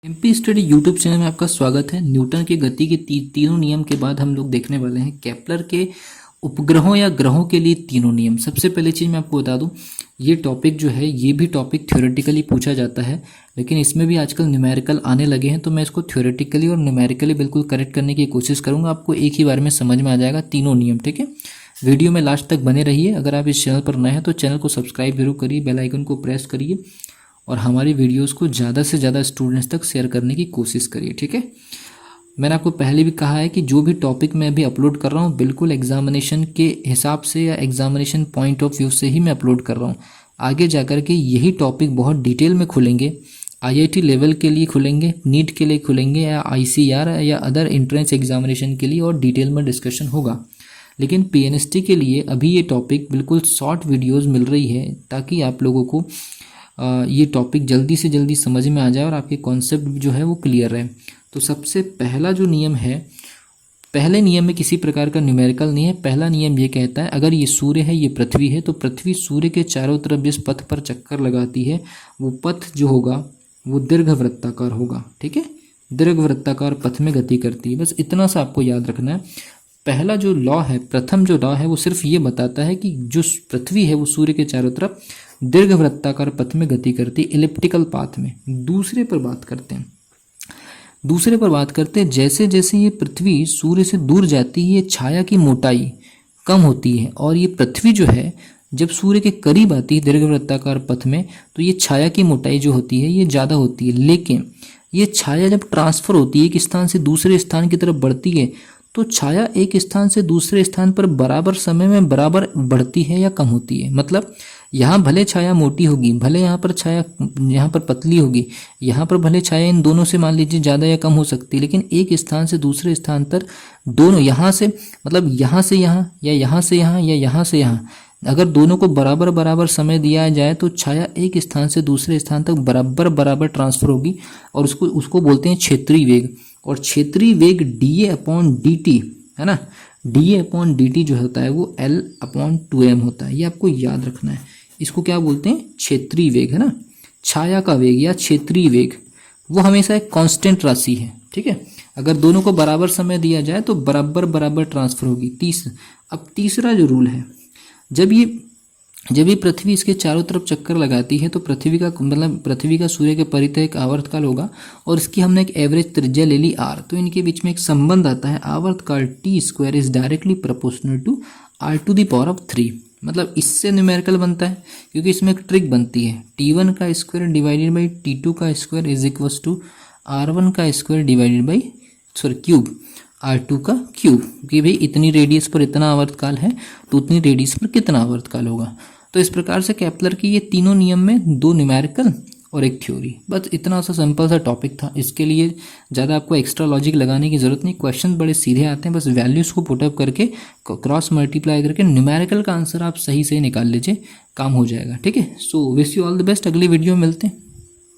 MP study YouTube channel में आपका स्वागत है। न्यूटन के गति के तीनों नियम के बाद हम लोग देखने वाले हैं केपलर के उपग्रहों या ग्रहों के लिए तीनों नियम। सबसे पहले चीज़ मैं आपको बता दूं, ये टॉपिक जो है ये भी टॉपिक थ्योरेटिकली पूछा जाता है, लेकिन इसमें भी आजकल न्यूमेरिकल आने लगे हैं, तो मैं इसको थ्योरेटिकली और न्यूमेरिकली बिल्कुल करेक्ट करने की कोशिश करूँगा। आपको एक ही बार में समझ में आ जाएगा तीनों नियम, ठीक है। वीडियो में लास्ट तक बने रहिए। अगर आप इस चैनल पर नए हैं तो चैनल को सब्सक्राइब जरूर करिए, बेल आइकन को प्रेस करिए और हमारी वीडियोस को ज़्यादा से ज़्यादा स्टूडेंट्स तक शेयर करने की कोशिश करिए, ठीक है। मैंने आपको पहले भी कहा है कि जो भी टॉपिक मैं अभी अपलोड कर रहा हूँ बिल्कुल एग्जामिनेशन के हिसाब से या एग्जामिनेशन पॉइंट ऑफ व्यू से ही मैं अपलोड कर रहा हूँ। आगे जाकर के यही टॉपिक बहुत डिटेल में खुलेंगे, IIT लेवल के लिए खुलेंगे, नीट के लिए खुलेंगे या ICAR या अदर एंट्रेंस एग्जामिनेशन के लिए, और डिटेल में डिस्कशन होगा। लेकिन PNST के लिए अभी ये टॉपिक बिल्कुल शॉर्ट वीडियोज़ मिल रही है ताकि आप लोगों को ये टॉपिक जल्दी से जल्दी समझ में आ जाए और आपके कॉन्सेप्ट जो है वो क्लियर रहे। तो सबसे पहला जो नियम है, पहले नियम में किसी प्रकार का न्यूमेरिकल नहीं है। पहला नियम ये कहता है, अगर ये सूर्य है, ये पृथ्वी है, तो पृथ्वी सूर्य के चारों तरफ जिस पथ पर चक्कर लगाती है वो पथ जो होगा वो दीर्घवृत्ताकार होगा, ठीक है। दीर्घवृत्ताकार पथ में गति करती है। बस इतना सा आपको याद रखना है। पहला जो लॉ है, प्रथम जो लॉ है, वो सिर्फ ये बताता है कि जो पृथ्वी है वो सूर्य के चारों तरफ दीर्घवृत्ताकार पथ में गति करती है, इलिप्टिकल पाथ में। दूसरे पर बात करते हैं, जैसे जैसे ये पृथ्वी सूर्य से दूर जाती है, ये छाया की मोटाई कम होती है, और ये पृथ्वी जो है जब सूर्य के करीब आती है दीर्घवृत्ताकार पथ में, तो ये छाया की मोटाई जो होती है ये ज़्यादा होती है। लेकिन ये छाया जब ट्रांसफर होती है, एक स्थान से दूसरे स्थान की तरफ बढ़ती है, तो छाया एक स्थान से दूसरे स्थान पर बराबर समय में बराबर बढ़ती है या कम होती है। मतलब यहाँ भले छाया मोटी होगी, भले यहाँ पर छाया यहाँ पर पतली होगी, यहाँ पर भले छाया इन दोनों से मान लीजिए ज़्यादा या कम हो सकती है, लेकिन एक स्थान से दूसरे स्थान पर दोनों, यहाँ से मतलब यहाँ से यहाँ या यहाँ से यहाँ या यहाँ से यहाँ, अगर दोनों को बराबर बराबर समय दिया जाए तो छाया एक स्थान से दूसरे स्थान तक बराबर बराबर ट्रांसफर होगी, और उसको बोलते हैं क्षेत्रीय वेग। और क्षेत्रीय वेग dA/dt है ना, dA/dt जो होता है वो L/2m होता है। ये आपको याद रखना है। इसको क्या बोलते हैं? क्षेत्रीय वेग, है ना। छाया का वेग या क्षेत्रीय वेग वो हमेशा एक कांस्टेंट राशि है, ठीक है। अगर दोनों को बराबर समय दिया जाए तो बराबर बराबर ट्रांसफर होगी। अब तीसरा जो रूल है, जब ये पृथ्वी इसके चारों तरफ चक्कर लगाती है तो पृथ्वी का सूर्य के परितः एक आवर्तकाल होगा, और इसकी हमने एक एवरेज त्रिज्या ले ली r। तो इनके बीच में एक संबंध आता है, आवर्तकाल t² is directly proportional to r⁴। मतलब इससे न्यूमेरिकल बनता है, क्योंकि इसमें एक ट्रिक बनती है, t1 का स्क्वायर डिवाइडेड बाई t2 का square is equal to r1 का square divided by cube r2 का क्यूब। कि भाई इतनी रेडियस पर इतना आवर्तकाल है तो उतनी रेडियस पर कितना आवर्तकाल होगा। तो इस प्रकार से केपलर की ये तीनों नियम में दो न्यूमेरिकल और एक थ्योरी। बस इतना सा सिंपल सा टॉपिक था। इसके लिए ज़्यादा आपको एक्स्ट्रा लॉजिक लगाने की ज़रूरत नहीं। क्वेश्चन बड़े सीधे आते हैं, बस वैल्यूज़ को पुटअप करके क्रॉस मल्टीप्लाई करके न्यूमेरिकल का आंसर आप सही से निकाल लीजिए, काम हो जाएगा, ठीक है। So wish you all the best. अगली वीडियो में मिलते हैं।